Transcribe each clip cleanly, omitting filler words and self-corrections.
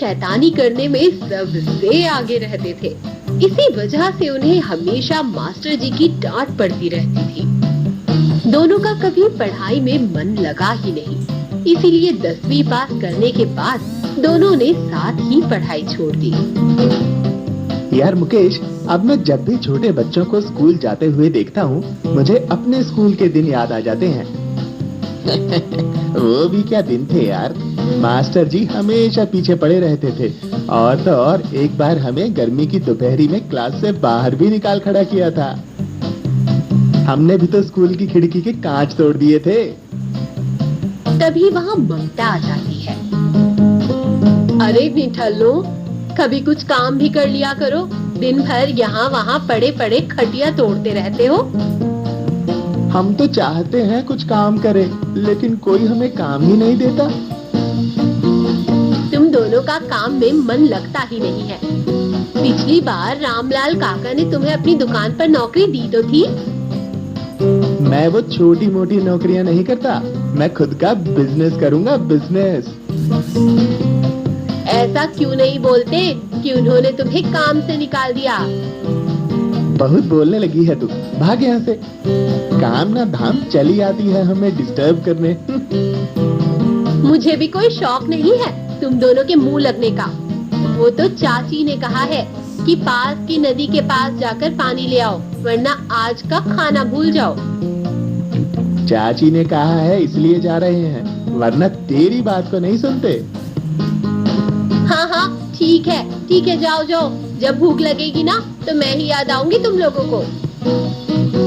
शैतानी करने में सबसे आगे रहते थे। इसी वजह से उन्हें हमेशा मास्टर जी की डांट पड़ती रहती थी। दोनों का कभी पढ़ाई में मन लगा ही नहीं, इसीलिए 10वीं पास करने के बाद दोनों ने साथ ही पढ़ाई छोड़ दी। यार मुकेश, अब मैं जब भी छोटे बच्चों को स्कूल जाते हुए देखता हूँ, मुझे अपने स्कूल के दिन याद आ जाते हैं। वो भी क्या दिन थे यार। मास्टर जी हमेशा पीछे पड़े रहते थे, और तो और एक बार हमें गर्मी की दोपहरी में क्लास से बाहर भी निकाल खड़ा किया था। हमने भी तो स्कूल की खिड़की के कांच तोड़ दिए थे। तभी वहाँ ममता आ जाती है। अरे निठल्लो, कभी कुछ काम भी कर लिया करो। दिन भर यहाँ वहाँ पड़े पड़े खटिया तोड़ते रहते हो। हम तो चाहते हैं कुछ काम करें, लेकिन कोई हमें काम ही नहीं देता। तुम दोनों का काम में मन लगता ही नहीं है। पिछली बार रामलाल काका ने तुम्हें अपनी दुकान पर नौकरी दी तो थी। मैं वो छोटी मोटी नौकरियां नहीं करता, मैं खुद का बिजनेस करूंगा, बिजनेस। ऐसा क्यों नहीं बोलते कि उन्होंने तुम्हें काम से निकाल दिया? बहुत बोलने लगी है तू, भाग यहाँ से। काम ना धाम चली आती है हमें डिस्टर्ब करने। मुझे भी कोई शौक नहीं है तुम दोनों के मुंह लगने का। वो तो चाची ने कहा है कि पास की नदी के पास जाकर पानी ले आओ, वरना आज का खाना भूल जाओ। चाची ने कहा है इसलिए जा रहे हैं, वरना तेरी बात को नहीं सुनते। हाँ हाँ ठीक है, जाओ जाओ। जब भूख लगेगी ना तो मैं ही याद आऊंगी तुम लोगों को।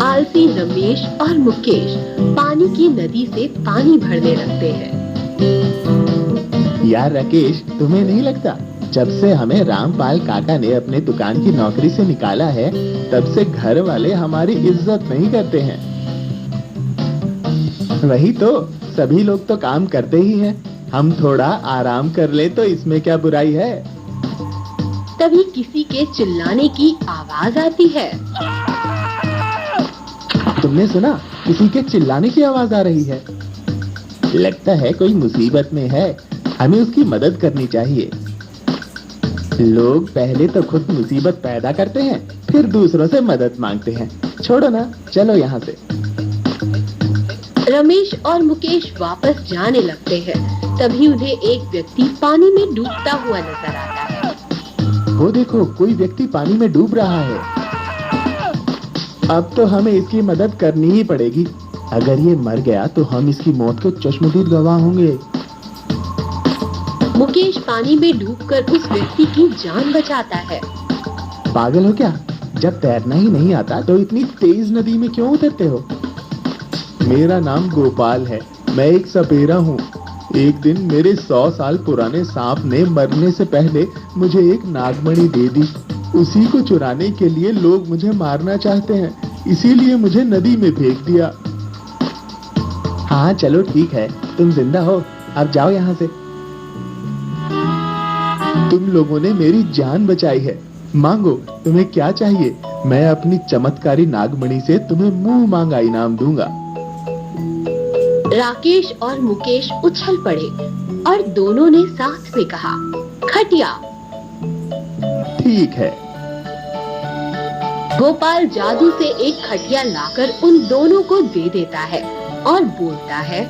आलसी रमेश और मुकेश पानी की नदी से पानी भरने लगते हैं। यार राकेश, तुम्हें नहीं लगता जब से हमें रामपाल काका ने अपने दुकान की नौकरी से निकाला है, तब से घर वाले हमारी इज्जत नहीं करते हैं। वही तो, सभी लोग तो काम करते ही हैं, हम थोड़ा आराम कर ले तो इसमें क्या बुराई है। तभी किसी के चिल्लाने की आवाज आती है। तुमने सुना? किसी के चिल्लाने की आवाज आ रही है। लगता है कोई मुसीबत में है, हमें उसकी मदद करनी चाहिए। लोग पहले तो खुद मुसीबत पैदा करते हैं, फिर दूसरों से मदद मांगते हैं। छोड़ो ना, चलो यहाँ से। रमेश और मुकेश वापस जाने लगते हैं। तभी उन्हें एक व्यक्ति पानी में डूबता हुआ नजर आता है। वो देखो, कोई व्यक्ति पानी में डूब रहा है। अब तो हमें इसकी मदद करनी ही पड़ेगी। अगर ये मर गया तो हम इसकी मौत के चश्मदीद गवाह होंगे। मुकेश पानी में डूबकर उस व्यक्ति की जान बचाता है। पागल हो क्या? जब तैरना ही नहीं आता तो इतनी तेज नदी में क्यों उतरते हो? मेरा नाम गोपाल है, मैं एक सपेरा हूँ। एक दिन मेरे 100 साल पुराने सांप ने मरने से पहले मुझे एक नागमणि दे दी। उसी को चुराने के लिए लोग मुझे मारना चाहते हैं, इसीलिए मुझे नदी में फेंक दिया। हाँ चलो ठीक है, तुम जिंदा हो, अब जाओ यहाँ से। तुम लोगों ने मेरी जान बचाई है, मांगो, तुम्हें क्या चाहिए? मैं अपनी चमत्कारी नागमणि से तुम्हें मुंह मांगा इनाम दूंगा। राकेश और मुकेश उछल पड़े और दोनों ने साथ में कहा, खटिया। ठीक है। गोपाल जादू से एक खटिया लाकर उन दोनों को दे देता है और बोलता है,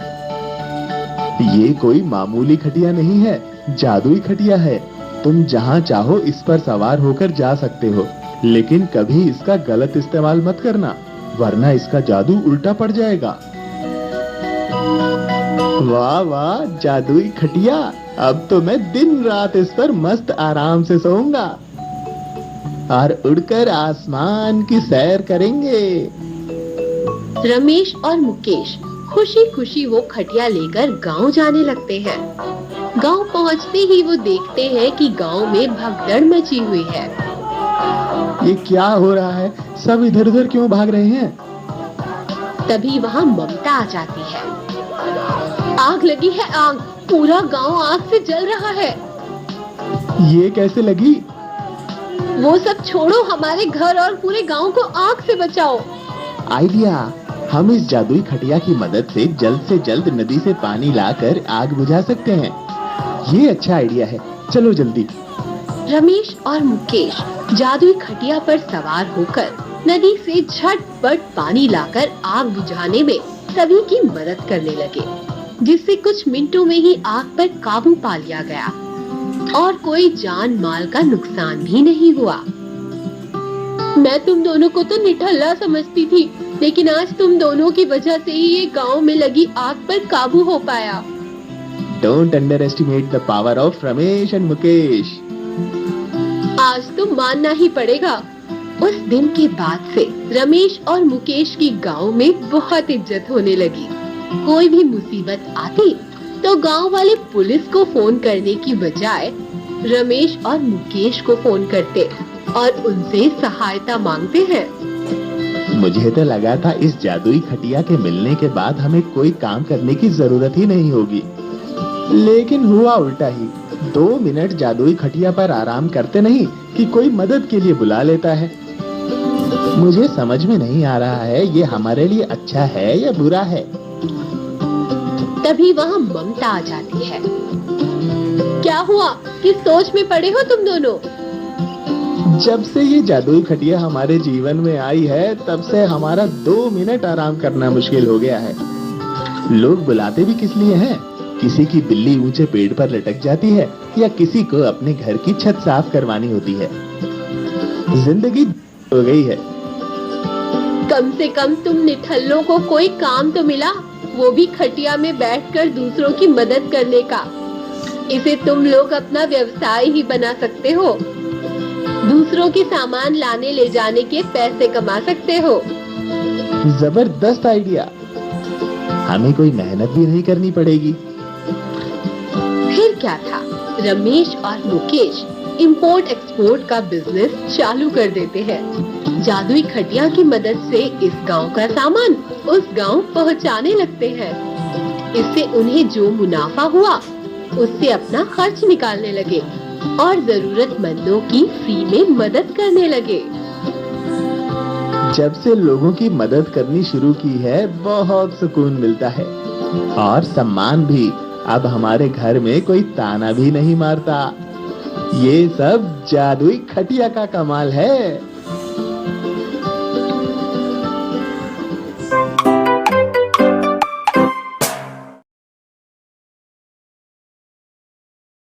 ये कोई मामूली खटिया नहीं है, जादुई खटिया है। तुम जहाँ चाहो इस पर सवार होकर जा सकते हो, लेकिन कभी इसका गलत इस्तेमाल मत करना, वरना इसका जादू उल्टा पड़ जाएगा। वाह वाह, जादुई खटिया। अब तो मैं दिन रात इस पर मस्त आराम से सोऊंगा और उड़कर आसमान की सैर करेंगे। रमेश और मुकेश खुशी खुशी वो खटिया लेकर गांव जाने लगते हैं। गांव पहुंचते ही वो देखते हैं कि गांव में भगदड़ मची हुई है। ये क्या हो रहा है? सब इधर उधर क्यों भाग रहे हैं? तभी वहाँ ममता आ जाती है। आग लगी है, आग! पूरा गांव आग से जल रहा है। ये कैसे लगी? वो सब छोड़ो, हमारे घर और पूरे गांव को आग से बचाओ। आइडिया! हम इस जादुई खटिया की मदद से जल्द नदी से पानी लाकर आग बुझा सकते हैं। ये अच्छा आइडिया है, चलो जल्दी। रमेश और मुकेश जादुई खटिया पर सवार होकर नदी से झटपट पानी लाकर आग बुझाने में सभी की मदद करने लगे, जिससे कुछ मिनटों में ही आग पर काबू पा लिया गया और कोई जान माल का नुकसान भी नहीं हुआ। मैं तुम दोनों को तो निठल्ला समझती थी, लेकिन आज तुम दोनों की वजह से ही ये गांव में लगी आग पर काबू हो पाया। Don't underestimate the power of Ramesh and Mukesh. आज तो मानना ही पड़ेगा। उस दिन के बाद से रमेश और मुकेश की गांव में बहुत इज्जत होने लगी। कोई भी मुसीबत आती तो गांव वाले पुलिस को फोन करने की बजाय रमेश और मुकेश को फोन करते और उनसे सहायता मांगते हैं। मुझे तो लगा था इस जादुई खटिया के मिलने के बाद हमें कोई काम करने की जरूरत ही नहीं होगी, लेकिन हुआ उल्टा ही। 2 मिनट जादुई खटिया पर आराम करते नहीं कि कोई मदद के लिए बुला लेता है। मुझे समझ में नहीं आ रहा है ये हमारे लिए अच्छा है या बुरा है। तभी वहाँ ममता आ जाती है। क्या हुआ? किस सोच में पड़े हो तुम दोनों? जब से ये जादुई खटिया हमारे जीवन में आई है तब से हमारा 2 मिनट आराम करना मुश्किल हो गया है। लोग बुलाते भी किस लिए हैं? किसी की बिल्ली ऊंचे पेड़ पर लटक जाती है या किसी को अपने घर की छत साफ करवानी होती है। जिंदगी हो गई है। कम से कम तुम निठल्लों को कोई काम तो मिला, वो भी खटिया में बैठकर दूसरों की मदद करने का। इसे तुम लोग अपना व्यवसाय ही बना सकते हो। दूसरों के सामान लाने ले जाने के पैसे कमा सकते हो। जबरदस्त आइडिया। हमें कोई मेहनत भी नहीं करनी पड़ेगी। फिर क्या था, रमेश और मुकेश इंपोर्ट एक्सपोर्ट का बिजनेस चालू कर देते हैं। जादुई खटिया की मदद से इस गांव का सामान उस गांव पहुंचाने लगते हैं। इससे उन्हें जो मुनाफा हुआ उससे अपना खर्च निकालने लगे और जरूरतमंदों की फ्री में मदद करने लगे। जब से लोगों की मदद करनी शुरू की है बहुत सुकून मिलता है और सम्मान भी। अब हमारे घर में कोई ताना भी नहीं मारता। ये सब जादुई खटिया का कमाल है।